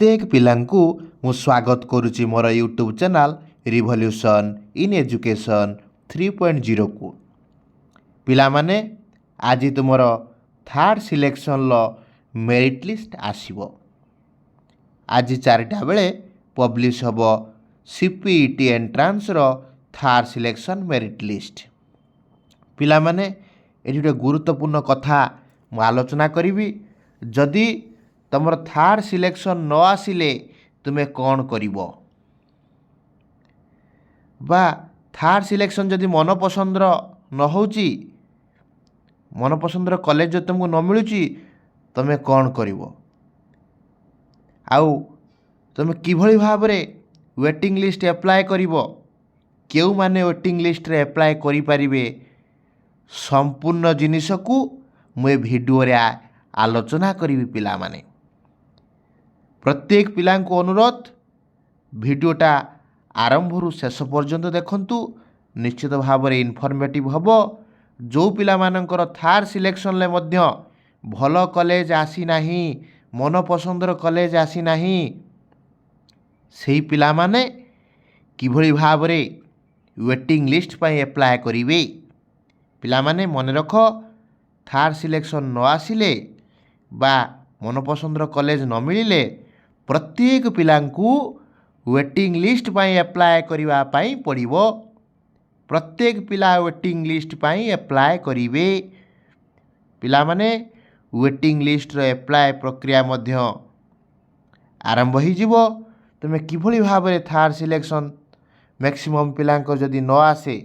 प्रत्येक पिलांकु मु स्वागत करुच्ची मोर YouTube channel revolution in education 3.0 को पिला माने आज तुमर थर्ड सिलेक्शन लो मेरिट लिस्ट आसीबो। आज 4टा बेले पब्लिश हबो सीपीईटी एंट्रांस रो थर्ड सिलेक्शन मेरिट लिस्ट। पिला माने एटी गोटे गुरुत्वपूर्ण कथा मु आलोचना करी। जदि तुमर थर्ड सिलेक्शन न आसिले तुमे कौन करिवो बा थर्ड सिलेक्शन जदि मन पसंदर न होची मन पसंदर कॉलेज जो तुमको न मिलुची तुमे कौन करिवो आउ तुमे किभली भाबरे वेटिंग लिस्ट अप्लाई करिवो केउ माने वेटिंग लिस्ट रे अप्लाई करि परिबे संपूर्ण जिनिस को मु वीडियो रे आलोचना करी। पिला माने प्रत्येक पिला को अनुरोध वीडियोटा आरंभ रु शेष पर्यंत देखंतु। निश्चित भाव में इनफॉर्मेटिव हबो। जो पिला मानकर थर्ड सिलेक्शन ले मध्य भल कॉलेज आसी नाही मन पसंदर कॉलेज आसी नाही सेही पिला माने किभली भाव में वेटिंग लिस्ट पाई अप्लाई करिवे। पिला माने मन रख थर्ड सिलेक्शन न आसिले बा मन पसंदर कॉलेज न मिलिले प्रत्येक पिलांकु वेटिंग लिस्ट पाई अप्लाई करिवा पाई पड़िबो। प्रत्येक पिला वेटिंग लिस्ट पाई अप्लाई करिवे। पिला माने वेटिंग लिस्ट रो अप्लाई प्रक्रिया मध्य आरंभ हो जिवो। तुमे किभली भाव में थर्ड सिलेक्शन मैक्सिमम पिलांको जदि न आसे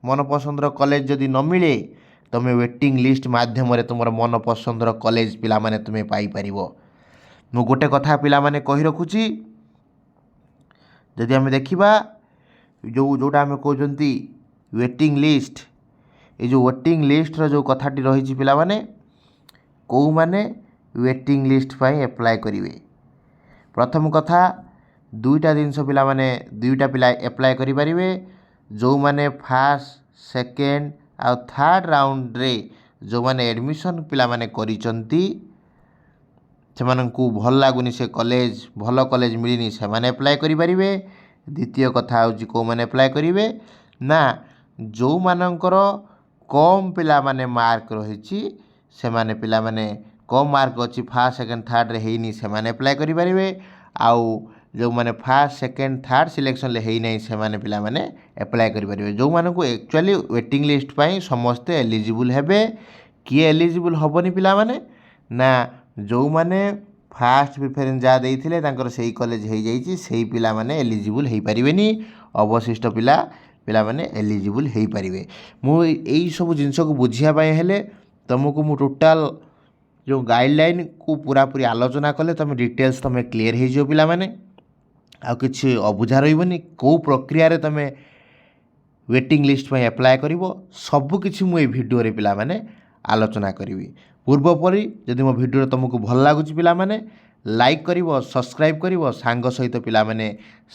मन पसंदर कॉलेज जदि न मिले तुमे वेटिंग लिस्ट माध्यम रे तुमर मन पसंदर कॉलेज पिला माने तुमे पाई परिवो। मु गोटे कथा पिला माने कहि रखुची जदि आमे देखिबा जोटा आमे कहउजंती वेटिंग लिस्ट ए जो वेटिंग लिस्ट रो जो कथाटी रही पिला माने को माने वेटिंग लिस्ट पाई अप्लाई करिवे। प्रथम कथा दुईटा जिनस पिला माने दुईटा पिला अप्लाई करि परिवे। जो माने फर्स्ट सेकेंड आ थर्ड राउंड रे जो माने एडमिशन पिला माने करिचंती सेमानंकु भल लागुनी से कॉलेज भल कॉलेज मिलिनी से माने अप्लाई करि परिवे। द्वितीय कथा होची को माने अप्लाई करिवे ना जो मानकर कम पिला माने मार्क रहिची से माने पिला माने कम मार्क अछि फर्स्ट सेकेंड थर्ड रे हेइनी से माने अप्लाई करि परिवे। आउ जो माने फर्स्ट सेकेंड थर्ड सिलेक्शन ले हेइ नै से माने पिला माने अप्लाई करि परिवे। जो मानकु एक्चुअली वेटिंग लिस्ट पाई समस्ते एलिजिबल हेबे। किए एलिजिबल हबनी पिला माने ना जो माने फास्ट प्रिफरेंस जा देइथिले तांकर सेही कॉलेज हेइ जाइछि सेही पिला माने एलिजिबल हेइ परिवेनी। अवशिष्ट पिला पिला माने एलिजिबल हेइ परिवे। मु एई सब जिंस को बुझिया पाए हेले तुमको मु टोटल जो गाइडलाइन को पूरा पूरी आलोचना कले तुम डिटेल्स तुम क्लियर हो जो पिला माने आ किछि अबुझा रहिबनी को प्रक्रिया रे तुम वेटिंग लिस्ट में अप्लाई करिवो सब किछि मु ए वीडियो रे पिला माने आलोचना करिवि। पूर्व परि जदि मो वीडियो तुमको भल लागुछि पिला माने लाइक करिवो सब्सक्राइब करिवो सांग सहित पिला माने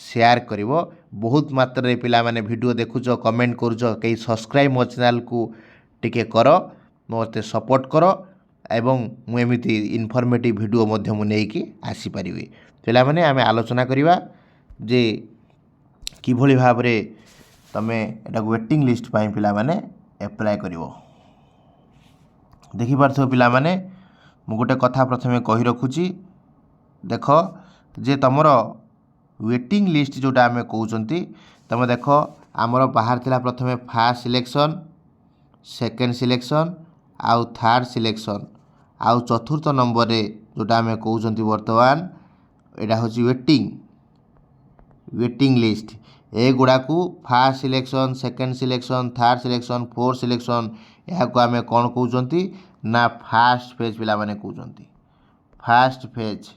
शेयर करिवो। बहुत मात्रा रे पिला माने वीडियो देखुचो कमेंट करूचो कई सब्सक्राइब मो चैनल को टिके करो मोते सपोर्ट करो एवं मु एमिति इनफॉर्मेटिव वीडियो मध्य मु नेकी आसी परिबे। पिला माने आमे आलोचना करिवा जे किभली भाव रे तमे एटा वेटिंग लिस्ट पाई पिला माने अप्लाई करिवो। देखि पारथो पिला माने मु गोटे कथा प्रथमे कहि रखुची देख जे तमरो वेटिंग लिस्ट जोटा आमे कहउचंती तमे देखो हमरो बाहर थिला प्रथमे फर्स्ट सिलेक्शन सेकेंड सिलेक्शन आउ थर्ड सिलेक्शन आउ चतुर्थ नंबर रे जोटा आमे कहउचंती वर्तमान एटा होची वेटिंग लिस्ट। ए गुडा को first selection second selection third selection fourth selection या को आमे कोन कहउचंती ना फर्स्ट फेज पिला माने कहउचंती। फर्स्ट फेज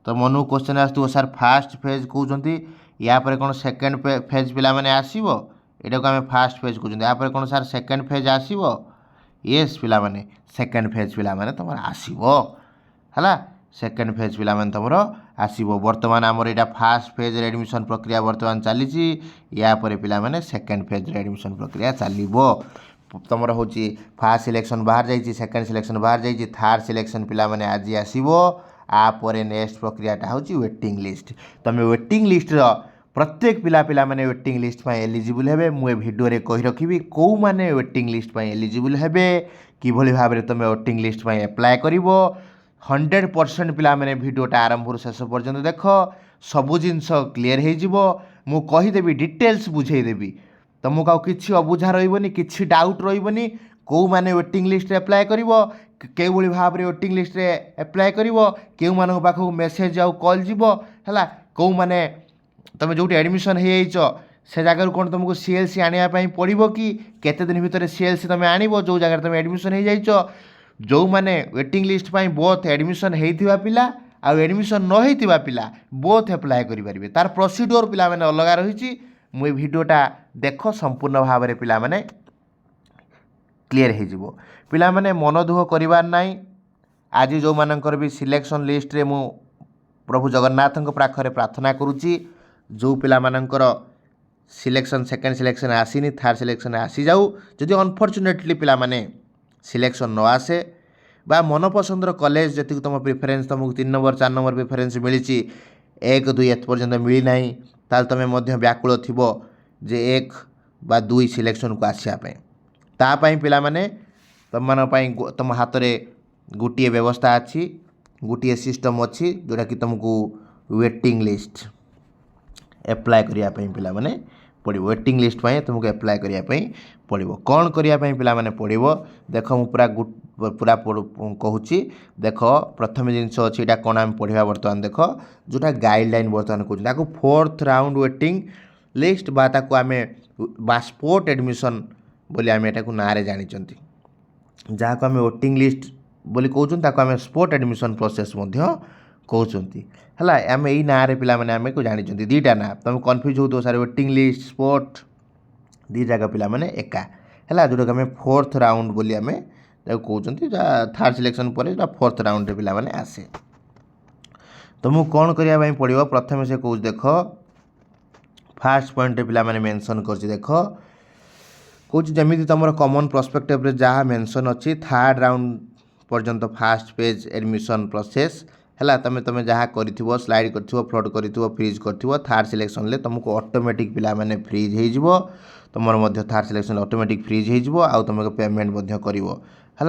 तो मनु क्वेश्चन आस्तु सर फर्स्ट फेज कहउचंती या पर कोन सेकेंड फेज पिला माने आसीबो एटा को आमे फर्स्ट फेज कहउचंती। या पर कोन सर सेकेंड फेज आसीबो यस पिला माने सेकेंड फेज पिला माने तमर आसीबो हला सेकेंड फेज पिला माने तमरो आसीबो। वर्तमान हमर एटा फर्स्ट फेज रे एडमिशन प्रक्रिया वर्तमान चलीची या पर पिला माने सेकेंड फेज रे एडमिशन प्रक्रिया चलीबो। तुमर होची फर्स्ट सिलेक्शन बाहर जाइए सेकेंड सिलेक्शन बाहर जाइए थर्ड सिलेक्शन पिला माने आज आसीबो आपर नेक्स्ट प्रक्रियाटा हूँ वेटिंग लिस्ट तुम वेटिंग लिस्टर प्रत्येक पिला माने वेटिंग लिस्ट एलिजिबल हेबे मुझे भिडियो कही रखी कौ माने वेटिंग लिस्ट एलिजिबल हेबे किभली भाव में तुम वेटिंग लिस्ट एप्लाय कर 100% पिला माने भिडियोटा आरंभ शेष पर्यंत देख सबू जिनस क्लीयर हो मु कहीदेवी डिटेल्स बुझेदेवी तुमको आउ कि अबुझा रही कि डाउट रही कौ माने वेटिंग लिस्ट एप्लाय कर केवली भाव में वेटिंग लिस्ट एप्लाय कर केउ मान पाखक मेसेज आउ कॉल जीव है कौ माने तुम जो एडमिशन हो से जगह कौन तुमको सीएलसी आने पड़ो कि केते दिन भितर सीएलसी तुम आणव जो जगह तुम एडमिशन हो जाइछ जो माने वेटिंग लिस्ट बोथ एडमिशन होइथिबा पिला आ एडमिशन न होइथिबा पिला बोथ एप्लाय करि परिबे तार प्रोसीड्योर पिला माने अलग रही मु भिडियोटा देख संपूर्ण भाव में पिला माने क्लीयर हो पिला माने मन दुख करिवार नाही आज जो मानकर भी सिलेक्शन लिस्ट रे मु प्रभु जगन्नाथ पाखरे प्रार्थना करुच्ची जो पिला मानकर सिलेक्शन सेकेंड सिलेक्शन आसीनी थर्ड सिलेक्शन आसी जाऊ जदि अनफॉर्चुनेटली पिला माने सिलेक्शन न आसे बा मन पसंदर कॉलेज जी तुम प्रिफरेन्स तुमको 3 नंबर 4 नंबर प्रिफरेन्स मिली 1 2 एत पर्यंत मिलना ताल तुम व्याकुल थी जे 1 बा 2 सिलेक्शन को आसापी तापाई पिला माने तुम हाथ में गोटे व्यवस्था अच्छी गोटे सिस्टम अच्छी जोटा कि तुमको वेटिंग लिस्ट एप्लाय करने पिला माने पड़ो वेटिंग लिस्ट तुमको एप्लाय करने पड़ो कौन करने पिला माने पड़ो देख मु पूरा कहूँ देख प्रथम जिनस अच्छी यहाँ कौन आम पढ़ा बर्तमान देख जोटा गाइडलाइन बर्तमान कहूँ 4th राउंड वेटिंग लिस्ट आम बा स्पोर्ट एडमिशन बोली आम यहाँ ना जानी जहाँ को आम वेटिंग लिस्ट बोली कहूँ आम स्पोर्ट एडमिशन प्रोसेस कहते है आम यही ना पिला माने आम को जानी दीटा ना तुम कन्फ्यूज हो सारे वेटिंग लिस्ट स्पोर्ट दी जगह पिला माने एका है जोटा कि 4th राउंड बोली आम कहते थर्ड सिलेक्शन पर 4th राउंड रे पिला माने आसे तुमको कौन करने पड़ो प्रथम से कौच देख फास्ट पॉइंट रे पिला माने मेंशन कर देख कौच जमी तुम कॉमन प्रोस्पेक्टिव रे जहाँ मेंशन अच्छी 3rd राउंड पर्यंत फास्ट पेज एडमिशन प्रोसेस है तुम तुम जहाँ कर स्लाइड कर फ्लड कर फ्रीज कर थर्ड सिलेक्शन ले तुमको ऑटोमेटिक पिला माने फ्रीज हो तुम थर्ड सिलेक्शन ऑटोमेटिक फ्रीज हो आउ तुमको पेमेंट है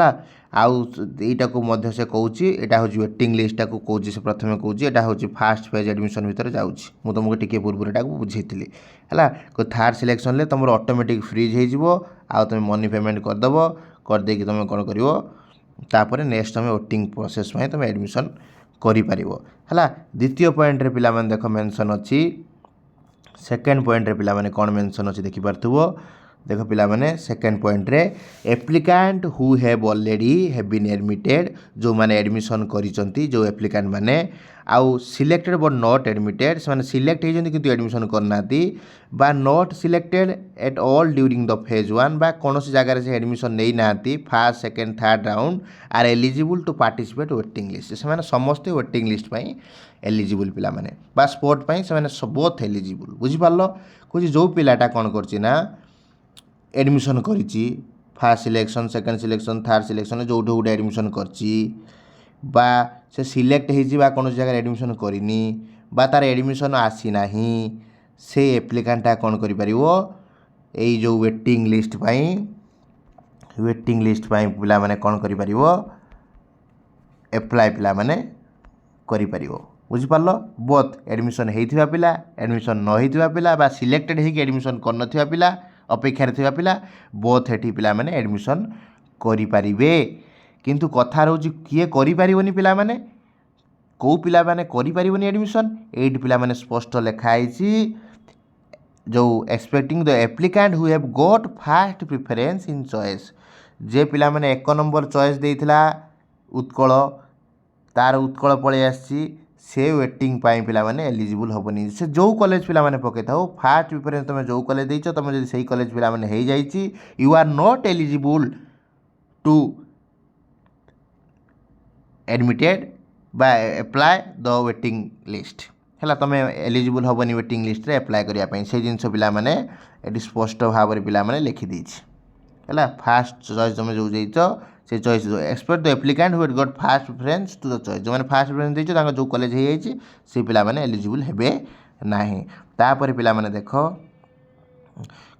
आईटा को से कौच यहाँ हूँ वेटिंग लिस्ट को कौच से प्रथम कौच यहाँ हूँ फास्ट पेज एडमिशन भितर जाऊँगी मुझे तुमको टी पूर्व यहाँ बुझे है थर्ड सिलेक्शन ले तुम ऑटोमेटिक फ्रीज हो आउ तुम मनी पेमेंट करदेव करदे तुम कौन कर नेक्स्ट तुम वेटिंग प्रोसेस तुम एडमिशन करिपार है द्वितीय पॉइंट रे पिला माने देख मेंशन अच्छी सेकेंड पॉइंट रे पिला माने कौन मेंशन अच्छी देखिपारथुवो देख पिला माने सेकेंड पॉइंट रे applicant who have already have been admitted जो माने एडमिशन करिसंती जो एप्लिकेंट माने आउ सिलेक्टेड बट नॉट एडमिटेड से माने सिलेक्ट होइजंती किंतु एडमिशन करनाती बा not selected at all during the phase 1 बा कोनोसी जगह से एडमिशन नै नाती first second third round are eligible to participate waiting list से माने समस्त वेटिंग लिस्ट पई एलिजिबल पिला माने बा स्पोर्ट पई से माने बोथ एलिजिबल बुझि पारलो कुछ जो पिलाटा कोन करछि ना एडमिशन करिछि first selection second selection third selection जो गोटे एडमिशन करछि बा से सिलेक्ट हो कौन जगह एडमिशन करनी बा तार एडमिशन आसी ना से एप्लिकेंटा कौन कर जो वेटिंग लिस्ट पिला माने कौन कर एप्लाय पिला माने करि परिवो बुझि पारलो बोथ एडमिशन होइथिबा पिला एडमिशन न होइथिबा पिला बा सिलेक्टेड होइके एडमिशन करनथिबा पिला अपेक्षा थिबा पिला बोथ एठी पिला माने एडमिशन करि परिबे किंतु कथा रोज किए करि परिबोनी पिला माने कौ पिला माने करि परिबोनी एडमिशन एट पिला माने स्पष्ट लिखा आइछि जो expecting the applicant who have got first preference in choice जे पिला माने 1 नंबर चॉइस देइथिला उत्कल तार उत्कल पळे आछि से वेटिंग पाई पिला माने एलिजिबल होबनी से जो कॉलेज पिला माने पके थाओ फास्ट प्रिफरेंस तुम जो कॉलेज देइछो तुम जदि सही कॉलेज पिला माने हेइ जाइछि you are not eligible to admitted बा एप्लाय द वेटिंग लिस्ट है तुम एलिजिबल होबनी वेटिंग लिस्ट रे एप्लाय करिया पई से जिंस पिला माने एटी स्पष्ट भाव रे पिला माने लिखि देछि है फास्ट चॉइस तुम जो देइछो से choice expect the applicant who got first preference to the choice जो मैंने फास्ट प्रेफरेंस देइछो जो कॉलेज हो जाइए से पिला माने एलिजिबल हेबे नाही तापर पिला माने देख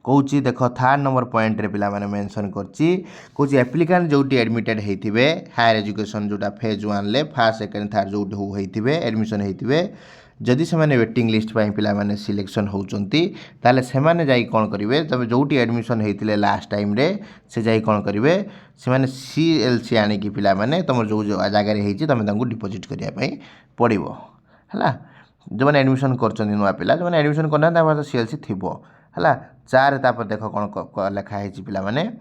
कौच देख थर्ड नंबर पॉइंट रे पिला माने मेंशन करछि कौच एप्लिकेंट जोटी एडमिटेड हेथिबे हायर एजुकेशन जोटा फेज 1 ले फर्स्ट सेकंड थर्ड जोटी हो हेथिबे एडमिशन हेथिबे जदि से माने वेटिंग लिस्ट पाई पिला माने सिलेक्शन होउचंती ताले से माने जाई कोन करिवे तबे जोटी एडमिशन हेथिले लास्ट टाइम रे से जाई कोन करिवे से माने सीएलसी आनी की पिला माने तमर जो जगह रे हेछि तमे तांको डिपॉजिट करिया पई पड़िबो हला जो माने एडमिशन करचंती नुवा पिला जो माने एडमिशन करना तापर तो सीएलसी थिबो हला चार तापर देखो कोन लिखा हेछि पिला माने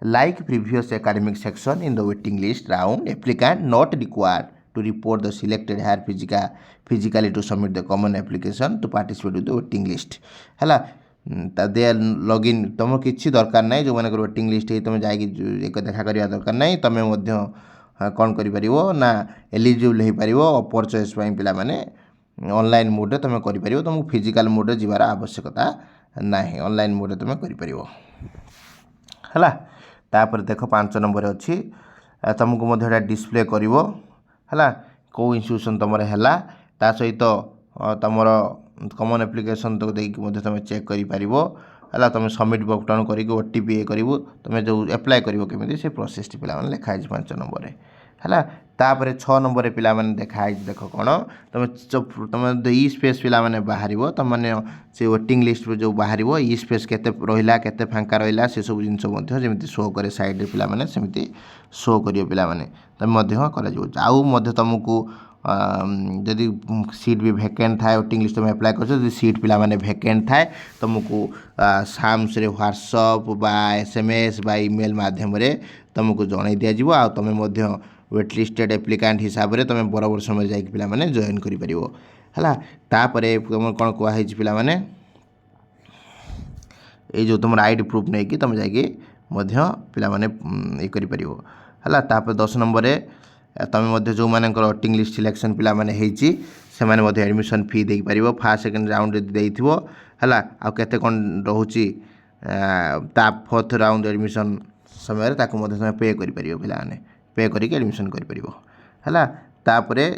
like previous academic section in the waiting list round applicant not required to report the selected higher physically to submit the common application to participate with the waiting list hela they login तुम किसी दरकार ना जो मैंने waiting list तुम जाकि एक देखा करवा दरकार ना तुम कौन कर एलिजिबल हो पार अपर चॉइस पिला माने ऑनलाइन मोड रे तुम कर तुमको फिजिकल मोड रे जीवार आवश्यकता ना ऑनलाइन मोड रे तुम कर हला तापर देख 5 नंबर अच्छी तुमको मध्य डिस्प्ले करिवो हला को इंस्टीट्यूशन तुम है ता सहित तुमर कॉमन एप्लिकेशन तो देकी तुम चेक करि परिवो हला तुम सबमिट बटन करिक ओटीपी ए करिवो तुम जो अप्लाई करिवो केमिति से प्रोसेस टी पिला माने लिखा है 5 नंबर रे हला तापर 6 नंबर रे पिला माने देखा है देख कोन तुम ई स्पेस पिला माने बाहरिवो तुम माने से वेटिंग लिस्ट रो जो बाहरिवो ई स्पेस केते रहिला केते फांका रहिला से सब जिंस मध्ये जेमिति शो करे साइड रे पिला माने सेमिति शो करियो पिला माने तुम मध्ये करा जो आउ मध्ये तुमको जदि सीट भी वैकेंट थाए वेटिंग लिस्ट में अप्लाई कर सीट पिला माने वैकेंट थाए तुमको साम्स रे व्हाट्सएप बा एसएमएस बा ईमेल माध्यम रे तुमको जणाई दिया जिवो आ तुम मध्ये वेट लिस्टेड एप्लिकेंट हिसाब रे तुम बराबर समय जाई पिला माने जॉइन करि परिवो हला तापरे तुम कोन कोआ है पिला माने ए जो तुम आईडी प्रूफ नै कि तुम जाई मध्ये पिला माने ए करि परिवो हला तापर 10 नंबर रे तुम जो मानकर वेटिंग लिस्ट सिलेक्शन पिला माने हेची से माने मध्ये एडमिशन फी दे परिवो फर्स्ट सेकंड राउंड देइथिवो हला आ केते कोन रहउची ता फोर्थ राउंड एडमिशन समय रे ताको मध्ये समय पे करि परिवो पिला माने पे करिक एडमिशन करि परिवो हला तापरे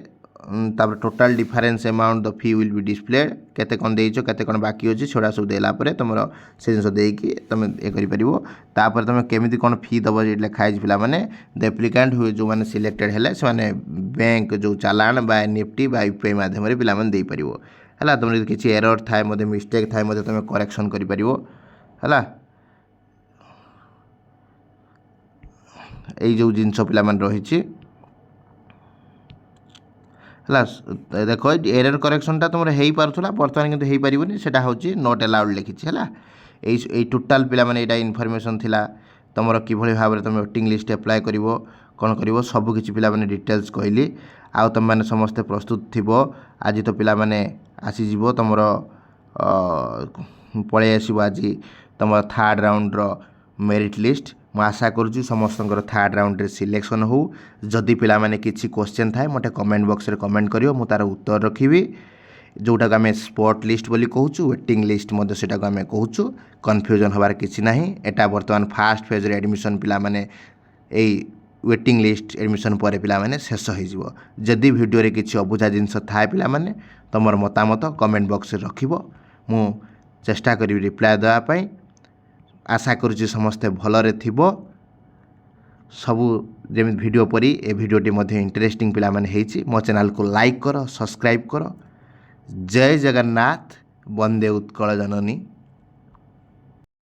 total difference amount the fee will be displayed केते कोन देइचो केते कोन बाकी होची छोड़ा सब देला परे तुमरो से जिंस देकी तुम ए करि परिवो तापर तुम केमिति कोन फी दबो जे लिखा है पिला माने द एप्लिकेंट हुए जो माने सिलेक्टेड हेले से माने बैंक जो चालान बा निफ्टी बा यूपीआई माध्यम रे पिला माने देई परिवो हला तुम किछि एरर थाए मध्ये मिस्टेक थाए मध्ये तुम करेक्शन करि परिवो हला एई जो जिंस पिला माने रहिछि हला देखो एरर करेक्शन टा तुम हेई पारथुला बर्तमान किंतु हेई परिबनी सेटा होची नॉट अलाउड लिखिछि हला एई टोटल पिला माने एटा इन्फॉर्मेशन थिला तुमरो किभली भाबरे तुम वेटिंग लिस्ट अप्लाई करिवो कोन करिवो सब किछि पिला माने डिटेल्स कहली आ तुम माने समस्त प्रस्तुत थिबो आज तो पिला माने आसी जिवो तुमरो पळे आसीबो आज तुमरो थर्ड राउंड रो मेरिट लिस्ट मु आशा करूँ समस्त थर्ड राउंड रे सिलेक्शन हो जदि पिला माने किछि क्वेश्चन थाए मटे कमेंट बॉक्स रे कमेंट करियो मु तार उत्तर रखिबी जोटा को आम स्पॉट लिस्ट बोली कहूँ वेटिंग लिस्ट मध्य सेटा को आम कहूँ कन्फ्यूजन हबार किछि नाही एटा वर्तमान फास्ट फेज रे एडमिशन पिला माने एई वेटिंग लिस्ट एडमिशन पर पिला माने शेष हो जिवो जदि वीडियो रे किछि अबुझा जिंस थाए पिला माने तमर मतामत कमेंट बॉक्स रे रखिबो मु चेष्टा करी रिप्लाई देवा पई आशा करुछि समस्ते भलरे थिबो सबु जेमि वीडियो परी ए वीडियोटी मध्ये इंटरेस्टिंग पिला माने हेछि मो चैनल को लाइक करो सब्सक्राइब करो जय जगन्नाथ वंदे उत्कल जननी।